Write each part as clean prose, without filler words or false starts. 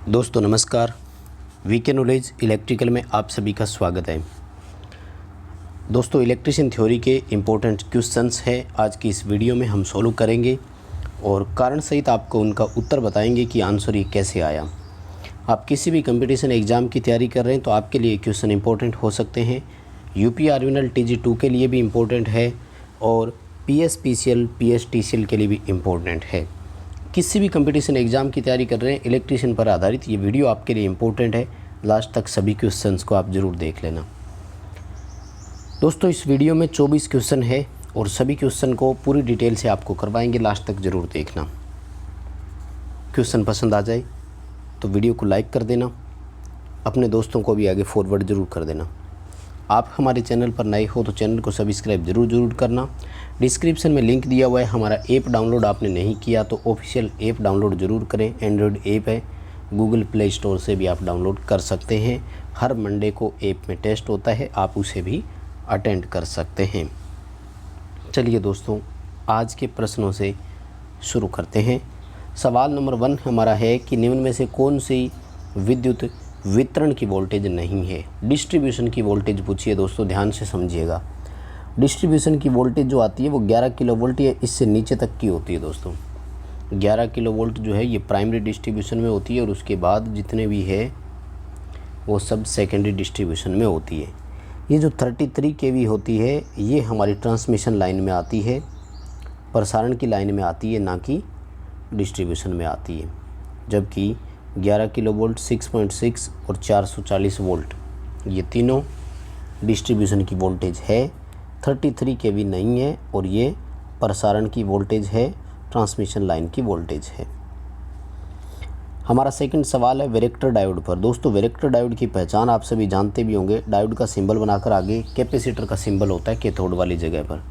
दोस्तों नमस्कार। VK knowledge electrical में आप सभी का स्वागत है। दोस्तों इलेक्ट्रिशियन थ्योरी के इम्पोर्टेंट क्वेश्चंस है आज की इस वीडियो में हम सॉल्व करेंगे और कारण सहित आपको उनका उत्तर बताएंगे कि आंसर ये कैसे आया। आप किसी भी कंपटीशन एग्ज़ाम की तैयारी कर रहे हैं तो आपके लिए क्वेश्चन इंपॉर्टेंट हो सकते हैं। यूपी आर्मिनल TG2 के लिए भी इम्पोर्टेंट है और PSPCL PSTCL के लिए भी इम्पोर्टेंट है। किसी भी कंपटीशन एग्ज़ाम की तैयारी कर रहे हैं इलेक्ट्रिशियन पर आधारित ये वीडियो आपके लिए इम्पोर्टेंट है। लास्ट तक सभी क्वेश्चंस को आप ज़रूर देख लेना। दोस्तों इस वीडियो में 24 क्वेश्चन है और सभी क्वेश्चन को पूरी डिटेल से आपको करवाएंगे, लास्ट तक ज़रूर देखना। क्वेश्चन पसंद आ जाए तो वीडियो को लाइक कर देना, अपने दोस्तों को भी आगे फॉरवर्ड ज़रूर कर देना। आप हमारे चैनल पर नए हो तो चैनल को सब्सक्राइब ज़रूर करना। डिस्क्रिप्शन में लिंक दिया हुआ है, हमारा ऐप डाउनलोड आपने नहीं किया तो ऑफिशियल ऐप डाउनलोड ज़रूर करें। एंड्रॉयड ऐप है, गूगल प्ले स्टोर से भी आप डाउनलोड कर सकते हैं। हर मंडे को ऐप में टेस्ट होता है, आप उसे भी अटेंड कर सकते हैं। चलिए दोस्तों आज के प्रश्नों से शुरू करते हैं। सवाल नंबर 1 हमारा है कि निम्न में से कौन सी विद्युत वितरण की वोल्टेज नहीं है। डिस्ट्रीब्यूशन की वोल्टेज पूछिए दोस्तों, ध्यान से समझिएगा। डिस्ट्रीब्यूशन की वोल्टेज जो आती है वो 11 किलोवोल्ट या इससे नीचे तक की होती है दोस्तों। 11 किलोवोल्ट जो है ये प्राइमरी डिस्ट्रीब्यूशन में होती है और उसके बाद जितने भी है वो सब सेकेंडरी डिस्ट्रीब्यूशन में होती है। ये जो 33 kV होती है ये हमारी ट्रांसमिशन लाइन में आती है, प्रसारण की लाइन में आती है, ना कि डिस्ट्रीब्यूशन में आती है। जबकि 11 किलोवोल्ट, 6.6 और 440 वोल्ट ये तीनों डिस्ट्रीब्यूशन की वोल्टेज है। 33 kV नहीं है और ये प्रसारण की वोल्टेज है, ट्रांसमिशन लाइन की वोल्टेज है। हमारा सेकंड सवाल है वेरेक्टर डायोड पर। दोस्तों वेरेक्टर डायोड की पहचान आप सभी जानते भी होंगे। डायोड का सिंबल बनाकर आगे कैपेसिटर का सिंबल होता है कैथोड वाली जगह पर,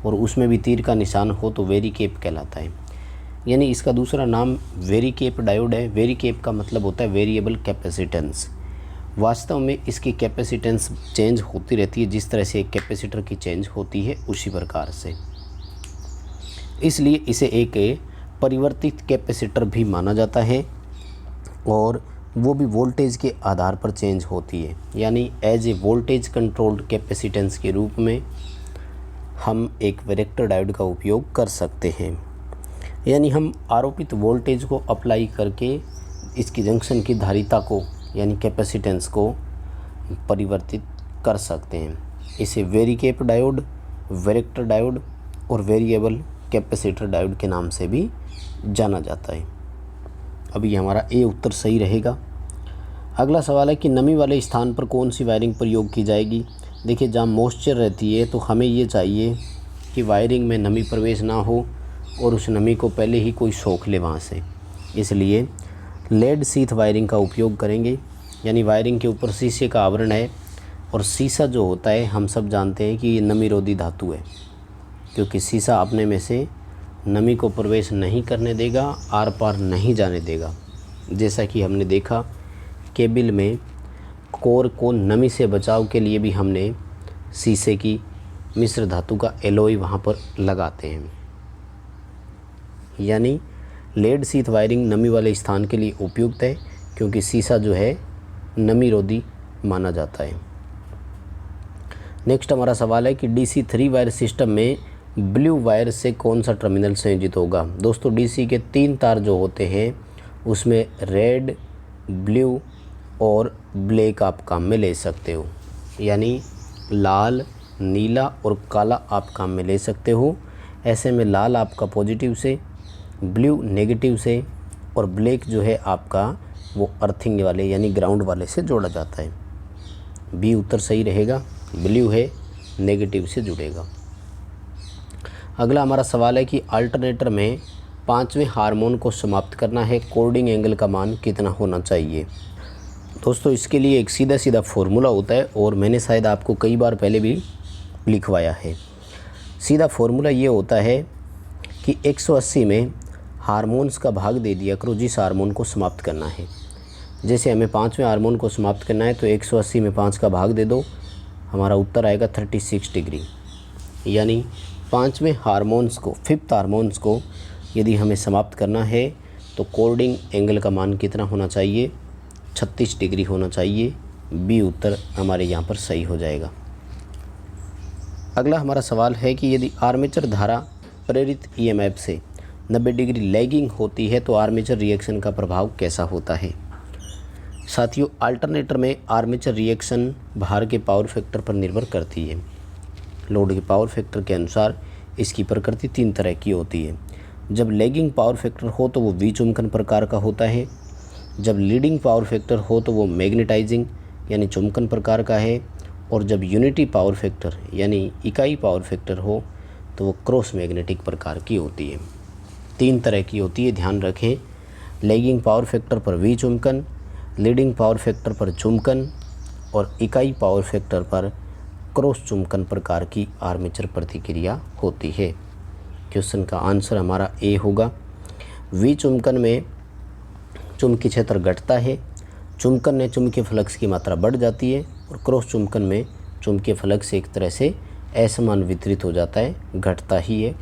और उसमें भी तीर का निशान हो तो वेरिकेप कहलाता है। यानी इसका दूसरा नाम वेरिकेप डायोड है। वेरिकेप का मतलब होता है वेरिएबल कैपेसिटेंस। वास्तव में इसकी कैपेसिटेंस चेंज होती रहती है, जिस तरह से एक कैपेसिटर की चेंज होती है उसी प्रकार से, इसलिए इसे एक परिवर्तित कैपेसिटर भी माना जाता है और वो भी वोल्टेज के आधार पर चेंज होती है। यानी as a voltage controlled capacitance के रूप में हम एक वेरेक्टर डायोड का उपयोग कर सकते हैं। यानी हम आरोपित वोल्टेज को अप्लाई करके इसकी जंक्शन की धारिता को यानी कैपेसिटेंस को परिवर्तित कर सकते हैं। इसे वेरिकेप डायोड, वेरेक्टर डायोड और वेरिएबल कैपेसिटर डायोड के नाम से भी जाना जाता है। अभी हमारा ए उत्तर सही रहेगा। अगला सवाल है कि नमी वाले स्थान पर कौन सी वायरिंग प्रयोग की जाएगी। देखिए जहाँ मॉइस्चर रहती है तो हमें ये चाहिए कि वायरिंग में नमी प्रवेश ना हो और उस नमी को पहले ही कोई सोख ले वहाँ से, इसलिए लेड शीथ वायरिंग का उपयोग करेंगे। यानी वायरिंग के ऊपर शीशे का आवरण है और शीशा जो होता है हम सब जानते हैं कि ये नमीरोधी धातु है, क्योंकि शीशा अपने में से नमी को प्रवेश नहीं करने देगा, आर पार नहीं जाने देगा। जैसा कि हमने देखा केबल में कोर को नमी से बचाव के लिए भी हमने शीशे की मिश्र धातु का एलॉय वहाँ पर लगाते हैं। यानी लेड शीथ वायरिंग नमी वाले स्थान के लिए उपयुक्त है, क्योंकि शीशा जो है नमीरोधी माना जाता है। नेक्स्ट हमारा सवाल है कि DC 3 वायर सिस्टम में ब्लू वायर से कौन सा टर्मिनल संयोजित होगा। दोस्तों DC के 3 तार जो होते हैं उसमें रेड, ब्लू और ब्लैक आप काम में ले सकते हो। यानी लाल, नीला और काला आप काम में ले सकते हो। ऐसे में लाल आपका पॉजिटिव से, ब्लू नेगेटिव से और ब्लैक जो है आपका वो अर्थिंग वाले यानी ग्राउंड वाले से जोड़ा जाता है। बी उत्तर सही रहेगा, ब्लू है नेगेटिव से जुड़ेगा। अगला हमारा सवाल है कि अल्टरनेटर में 5वें हार्मोन को समाप्त करना है, कोर्डिंग एंगल का मान कितना होना चाहिए। दोस्तों इसके लिए एक सीधा फॉर्मूला होता है और मैंने शायद आपको कई बार पहले भी लिखवाया है। सीधा फॉर्मूला ये होता है कि 180 में हार्मोन्स का भाग दे दिया करो जिस हार्मोन को समाप्त करना है। जैसे हमें 5वें हार्मोन को समाप्त करना है तो 180 में 5 का भाग दे दो, हमारा उत्तर आएगा 36 डिग्री। यानी 5वें हार्मोन्स को, 5th हार्मोन्स को यदि हमें समाप्त करना है तो कोर्डिंग एंगल का मान कितना होना चाहिए, 36 डिग्री होना चाहिए। बी उत्तर हमारे यहाँ पर सही हो जाएगा। अगला हमारा सवाल है कि यदि आर्मेचर धारा प्रेरित ईएमएफ से 90 डिग्री लैगिंग होती है तो आर्मेचर रिएक्शन का प्रभाव कैसा होता है। साथियों, अल्टरनेटर में आर्मेचर रिएक्शन भार के पावर फैक्टर पर निर्भर करती है। लोड के पावर फैक्टर के अनुसार इसकी प्रकृति 3 तरह की होती है। जब लैगिंग पावर फैक्टर हो तो वो विचुम्बकन प्रकार का होता है। जब लीडिंग पावर फैक्टर हो तो वो मैग्नेटाइजिंग यानी चुंबकन प्रकार का है। और जब यूनिटी पावर फैक्टर यानी इकाई पावर फैक्टर हो तो वो क्रॉस मैग्नेटिक प्रकार की होती है। 3 तरह की होती है, ध्यान रखें। लैगिंग पावर फैक्टर पर विचुम्बकन, लीडिंग पावर फैक्टर पर चुंबकन और इकाई पावर फैक्टर पर क्रॉस चुंबकन प्रकार की आर्मेचर प्रतिक्रिया होती है। क्वेश्चन का आंसर हमारा ए होगा। विचुम्बकन में चुंबकीय क्षेत्र घटता है, चुंबकन में चुंबकीय फ्लक्स की मात्रा बढ़ जाती है और क्रॉस चुंबकन में चुंबकीय फ्लक्स एक तरह से असमान वितरित हो जाता है, घटता ही है।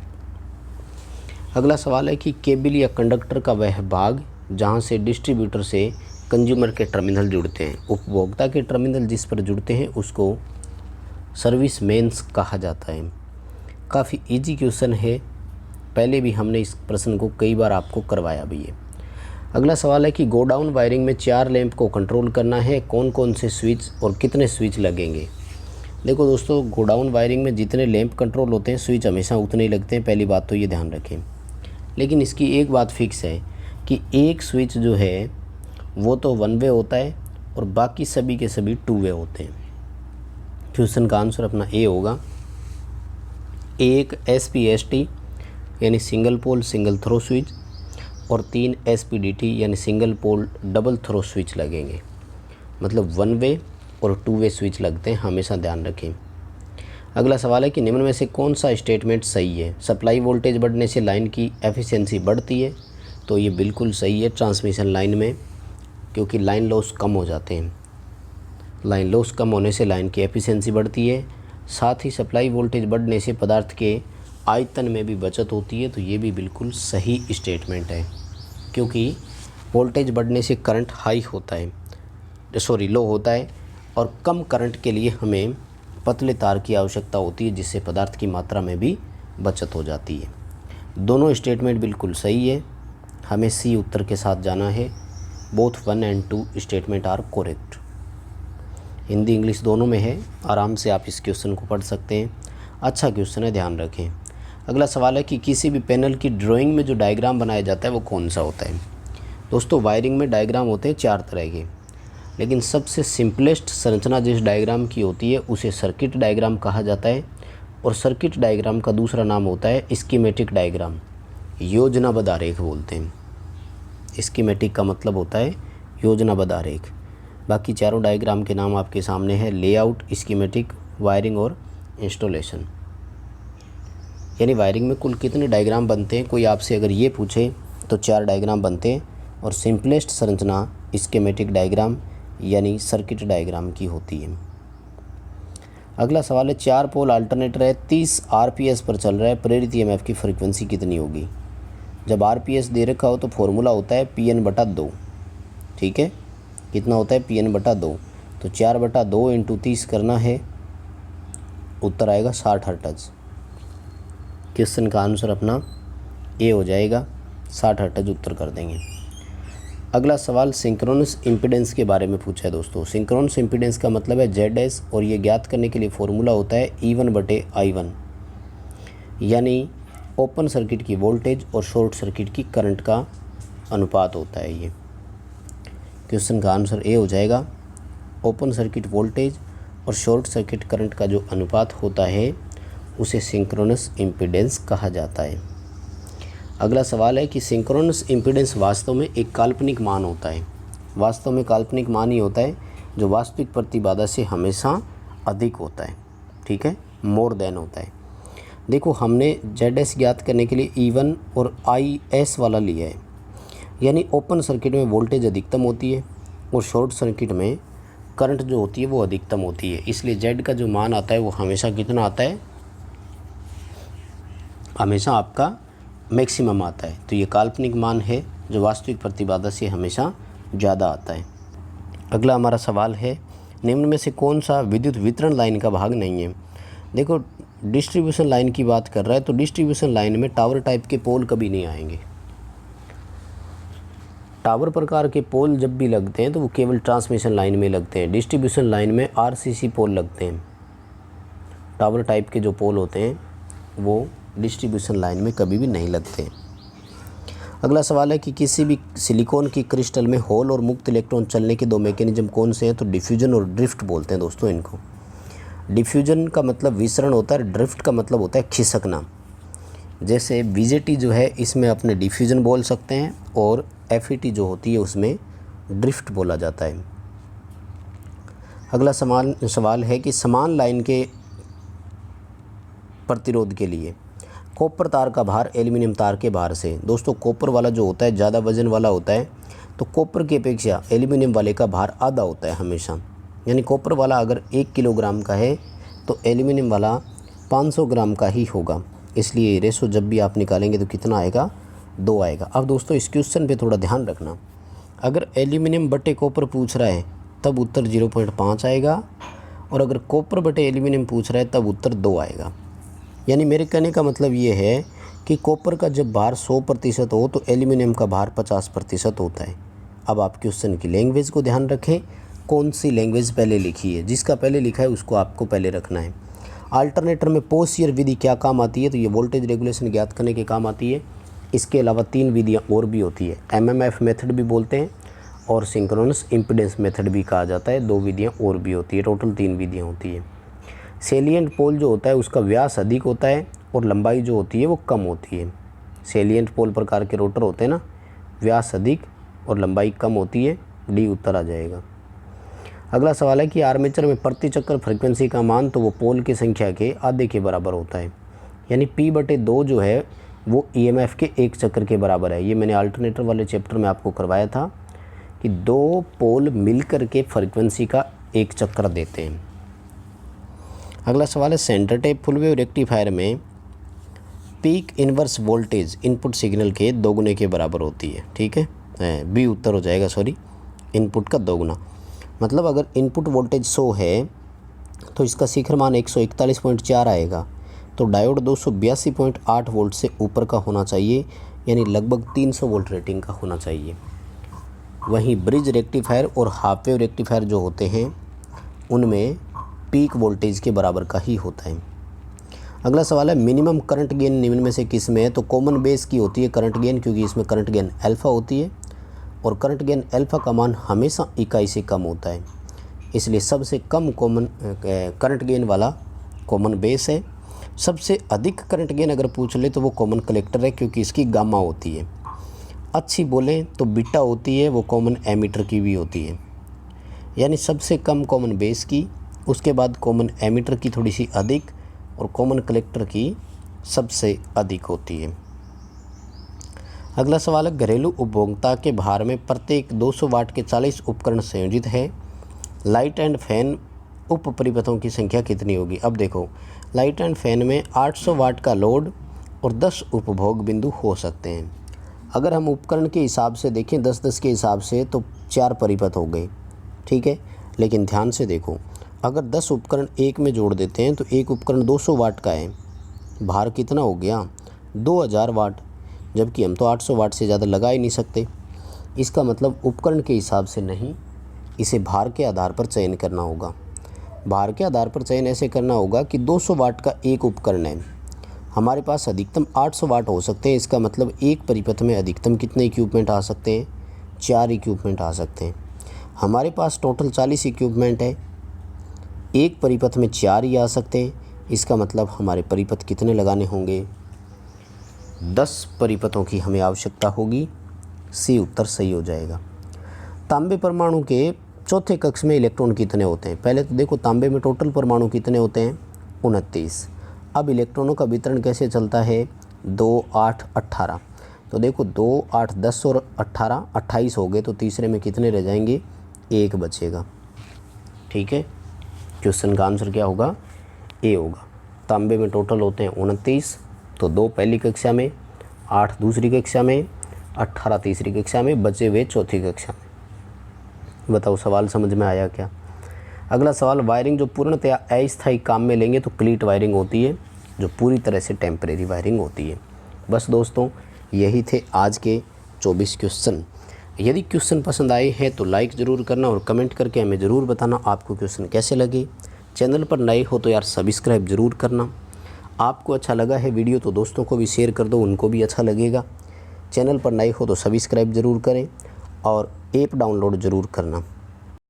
अगला सवाल है कि केबल या कंडक्टर का वह भाग जहां से डिस्ट्रीब्यूटर से कंज्यूमर के टर्मिनल जुड़ते हैं, उपभोक्ता के टर्मिनल जिस पर जुड़ते हैं उसको सर्विस मेंस कहा जाता है। काफ़ी इजी क्वेश्चन है, पहले भी हमने इस प्रश्न को कई बार आपको करवाया भी है। अगला सवाल है कि गोडाउन वायरिंग में 4 लैंप को कंट्रोल करना है, कौन कौन से स्विच और कितने स्विच लगेंगे। देखो दोस्तों, गोडाउन वायरिंग में जितने लैंप कंट्रोल होते हैं स्विच हमेशा उतने ही लगते हैं, पहली बात तो ये ध्यान रखें। लेकिन इसकी एक बात फिक्स है कि एक स्विच जो है वो तो 1 वे होता है और बाकी सभी के सभी 2 वे होते हैं। क्वेश्चन का आंसर अपना ए होगा। एक SPST यानी single pole single throw switch और 3 SPDT यानी single pole double throw switch लगेंगे। मतलब 1 वे और 2 वे स्विच लगते हैं, हमेशा ध्यान रखें। अगला सवाल है कि निम्न में से कौन सा स्टेटमेंट सही है। सप्लाई वोल्टेज बढ़ने से लाइन की एफिशिएंसी बढ़ती है, तो ये बिल्कुल सही है ट्रांसमिशन लाइन में, क्योंकि लाइन लॉस कम हो जाते हैं। लाइन लॉस कम होने से लाइन की एफिशिएंसी बढ़ती है। साथ ही सप्लाई वोल्टेज बढ़ने से पदार्थ के आयतन में भी बचत होती है, तो ये भी बिल्कुल सही स्टेटमेंट है, क्योंकि वोल्टेज बढ़ने से करंट लो होता है और कम करंट के लिए हमें पतले तार की आवश्यकता होती है, जिससे पदार्थ की मात्रा में भी बचत हो जाती है। दोनों स्टेटमेंट बिल्कुल सही है, हमें सी उत्तर के साथ जाना है। Both 1 and 2 statement are correct. Hindi English दोनों में है, आराम से आप इस क्वेश्चन को पढ़ सकते हैं। अच्छा क्वेश्चन है, ध्यान रखें। अगला सवाल है कि किसी भी पैनल की ड्राइंग में जो डायग्राम बनाया जाता है वो कौन सा होता है। दोस्तों, वायरिंग में डायग्राम होते हैं 4 तरह के, लेकिन सबसे सिंपलेस्ट संरचना जिस डायग्राम की होती है उसे सर्किट डायग्राम कहा जाता है। और सर्किट डायग्राम का दूसरा नाम होता है स्कीमेटिक डायग्राम, योजनाबद्ध आरेख बोलते हैं। स्कीमेटिक का मतलब होता है योजनाबद्ध आरेख। बाकी चारों डायग्राम के नाम आपके सामने है, लेआउट, स्कीमेटिक, वायरिंग और इंस्टॉलेशन। यानी वायरिंग में कुल कितने डायग्राम बनते हैं, कोई आपसे अगर ये पूछे तो 4 डायग्राम बनते हैं और सिंपलेस्ट संरचना स्कीमेटिक डायग्राम यानी सर्किट डायग्राम की होती है। अगला सवाल है 4 पोल अल्टरनेटर है, 30 RPS पर चल रहा है, प्रेरित EMF की फ्रीक्वेंसी कितनी होगी। जब RPS दे रखा हो तो फॉर्मूला होता है PN/2। ठीक है, कितना होता है PN/2, तो 4/2 × 30 करना है, उत्तर आएगा 60 हर्ट्ज। क्वेश्चन का आंसर अपना ए हो जाएगा, 60 हर्ट्ज उत्तर कर देंगे। अगला सवाल सिंक्रोनस इम्पीडेंस के बारे में पूछा है दोस्तों। सिंक्रोनस इम्पीडेंस का मतलब है ZS और ये ज्ञात करने के लिए फॉर्मूला होता है E1/I1, यानी ओपन सर्किट की वोल्टेज और शॉर्ट सर्किट की करंट का अनुपात होता है ये। क्वेश्चन का आंसर ए हो जाएगा। ओपन सर्किट वोल्टेज और शॉर्ट सर्किट करंट का जो अनुपात होता है उसे सिंक्रोनस इम्पीडेंस कहा जाता है। अगला सवाल है कि सिंक्रोनस इम्पीडेंस वास्तव में एक काल्पनिक मान होता है। वास्तव में काल्पनिक मान ही होता है जो वास्तविक प्रतिबाधा से हमेशा अधिक होता है। ठीक है, मोर देन होता है। देखो, हमने ZS ज्ञात करने के लिए E1 और IS वाला लिया है, यानी ओपन सर्किट में वोल्टेज अधिकतम होती है और शॉर्ट सर्किट में करंट जो होती है वो अधिकतम होती है। इसलिए Z का जो मान आता है वो हमेशा कितना आता है, हमेशा आपका मैक्सिमम आता है। तो ये काल्पनिक मान है, जो वास्तविक प्रतिबाधा से हमेशा ज़्यादा आता है। अगला हमारा सवाल है, निम्न में से कौन सा विद्युत वितरण लाइन का भाग नहीं है। देखो डिस्ट्रीब्यूशन लाइन की बात कर रहा है, तो डिस्ट्रीब्यूशन लाइन में टावर टाइप के पोल कभी नहीं आएंगे। टावर प्रकार के पोल जब भी लगते हैं तो वो केवल ट्रांसमिशन लाइन में लगते हैं। डिस्ट्रीब्यूशन लाइन में आरसीसी पोल लगते हैं। टावर टाइप के जो पोल होते हैं वो डिस्ट्रीब्यूशन लाइन में कभी भी नहीं लगते। अगला सवाल है कि किसी भी सिलिकॉन की क्रिस्टल में होल और मुक्त इलेक्ट्रॉन चलने के दो मैकेनिज्म कौन से हैं। तो डिफ्यूजन और ड्रिफ्ट बोलते हैं दोस्तों इनको। डिफ्यूजन का मतलब विसरण होता है, ड्रिफ्ट का मतलब होता है खिसकना। जैसे बीजेटी जो है इसमें अपने डिफ्यूजन बोल सकते हैं, और एफईटी जो होती है उसमें ड्रिफ्ट बोला जाता है। अगला सवाल है कि समान लाइन के प्रतिरोध के लिए कॉपर तार का भार एल्यूमिनियम तार के भार से। दोस्तों कॉपर वाला जो होता है ज़्यादा वजन वाला होता है, तो कॉपर की अपेक्षा एल्यूमिनियम वाले का भार आधा होता है हमेशा। यानी कॉपर वाला अगर 1 किलोग्राम का है तो एल्यूमिनियम वाला 500 ग्राम का ही होगा। इसलिए रेशो जब भी आप निकालेंगे तो कितना आएगा, 2 आएगा। अब दोस्तों इस क्वेश्चन पे थोड़ा ध्यान रखना, अगर एल्यूमिनियम बटे कॉपर पूछ रहा है तब उत्तर 0.5 आएगा, और अगर कॉपर बटे एल्यूमिनियम पूछ रहा है तब उत्तर 2 आएगा। यानी मेरे कहने का मतलब ये है कि कॉपर का जब भार 100% हो तो एल्यूमिनियम का भार 50% होता है। अब आप क्वेश्चन की लैंग्वेज को ध्यान रखें, कौन सी लैंग्वेज पहले लिखी है, जिसका पहले लिखा है उसको आपको पहले रखना है। अल्टरनेटर में पोसियर विधि क्या काम आती है, तो ये वोल्टेज रेगुलेशन ज्ञात करने के काम आती है। इसके अलावा 3 विधियाँ और भी होती है, एमएमएफ मेथड भी बोलते हैं और सिंक्रोनस इम्पीडेंस मेथड भी कहा जाता है। 2 विधियाँ और भी होती है, टोटल 3 विधियाँ होती है। सेलिएंट पोल जो होता है उसका व्यास अधिक होता है और लंबाई जो होती है वो कम होती है। सेलिएंट पोल प्रकार के रोटर होते हैं ना, व्यास अधिक और लंबाई कम होती है, डी उत्तर आ जाएगा। अगला सवाल है कि आर्मेचर में प्रति चक्कर फ्रीक्वेंसी का मान तो वो पोल की संख्या के आधे के बराबर होता है। यानी P/2 जो है वो EMF के 1 चक्कर के बराबर है। ये मैंने अल्टरनेटर वाले चैप्टर में आपको करवाया था कि 2 पोल मिलकर के फ्रीक्वेंसी का 1 चक्कर देते हैं। अगला सवाल है center tap full wave rectifier में peak inverse voltage input signal के दोगुने के बराबर होती है। ठीक है, बी उत्तर हो जाएगा, सॉरी, इनपुट का दोगुना। मतलब अगर इनपुट वोल्टेज 100 है तो इसका शिखर मान 141.4 आएगा, तो डायोड 282.8 वोल्ट से ऊपर का होना चाहिए, यानी लगभग 300 वोल्ट रेटिंग का होना चाहिए। वहीं ब्रिज रेक्टिफायर और हाफ वेव रेक्टिफायर जो होते हैं उनमें पीक वोल्टेज के बराबर का ही होता है। अगला सवाल है मिनिमम करंट गेन निम्न में से किस में है। तो कॉमन बेस की होती है करंट गेन, क्योंकि इसमें करंट गेन अल्फ़ा होती है और करंट गेन अल्फ़ा का मान हमेशा इकाई से कम होता है, इसलिए सबसे कम कॉमन करंट गेन वाला कॉमन बेस है। सबसे अधिक करंट गेन अगर पूछ ले तो वो कॉमन कलेक्टर है, क्योंकि इसकी गामा होती है। अच्छी बोलें तो बीटा होती है, वो कॉमन एमीटर की भी होती है। यानी सबसे कम कॉमन बेस की, उसके बाद कॉमन एमीटर की थोड़ी सी अधिक, और कॉमन कलेक्टर की सबसे अधिक होती है। अगला सवाल है घरेलू उपभोक्ता के भार में प्रत्येक 200 वाट के 40 उपकरण संयोजित है, लाइट एंड फैन उप परिपथों की संख्या कितनी होगी। अब देखो लाइट एंड फैन में 800 वाट का लोड और 10 उपभोग बिंदु हो सकते हैं। अगर हम उपकरण के हिसाब से देखें 10-10 के हिसाब से तो 4 परिपथ हो गए, ठीक है। लेकिन ध्यान से देखो, अगर 10 उपकरण एक में जोड़ देते हैं तो एक उपकरण 200 वाट का है, भार कितना हो गया 2000 वाट, जबकि हम तो 800 वाट से ज़्यादा लगा ही नहीं सकते। इसका मतलब उपकरण के हिसाब से नहीं, इसे भार के आधार पर चयन करना होगा। भार के आधार पर चयन ऐसे करना होगा कि 200 वाट का एक उपकरण है, हमारे पास अधिकतम 800 वाट हो सकते हैं। इसका मतलब एक परिपथ में अधिकतम कितने इक्विपमेंट आ सकते हैं, 4 इक्विपमेंट आ सकते हैं। हमारे पास टोटल 40 इक्विपमेंट है, एक परिपथ में 4 ही आ सकते हैं। इसका मतलब हमारे परिपथ कितने लगाने होंगे, 10 परिपथों की हमें आवश्यकता होगी। सी उत्तर सही हो जाएगा। तांबे परमाणु के चौथे कक्ष में इलेक्ट्रॉन कितने होते हैं। पहले तो देखो तांबे में टोटल परमाणु कितने होते हैं, 29। अब इलेक्ट्रॉनों का वितरण कैसे चलता है, 2, 8, 18। तो देखो 2, 8, 10 और 18, 28 हो गए, तो तीसरे में कितने रह जाएंगे, 1 बचेगा। ठीक है, क्वेश्चन का आंसर क्या होगा, ए होगा। तांबे में टोटल होते हैं 29, तो 2 पहली कक्षा में, 8 दूसरी कक्षा में, 18 तीसरी कक्षा में, बचे हुए चौथी कक्षा में। बताओ सवाल समझ में आया क्या? अगला सवाल, वायरिंग जो पूर्णतया अस्थायी काम में लेंगे तो क्लीट वायरिंग होती है, जो पूरी तरह से टेम्परेरी वायरिंग होती है। बस दोस्तों यही थे आज के 24 क्वेश्चन। यदि क्वेश्चन पसंद आए हैं तो लाइक ज़रूर करना और कमेंट करके हमें ज़रूर बताना आपको क्वेश्चन कैसे लगे। चैनल पर नए हो तो यार सब्सक्राइब ज़रूर करना। आपको अच्छा लगा है वीडियो तो दोस्तों को भी शेयर कर दो, उनको भी अच्छा लगेगा। चैनल पर नए हो तो सब्सक्राइब ज़रूर करें और ऐप डाउनलोड ज़रूर करना।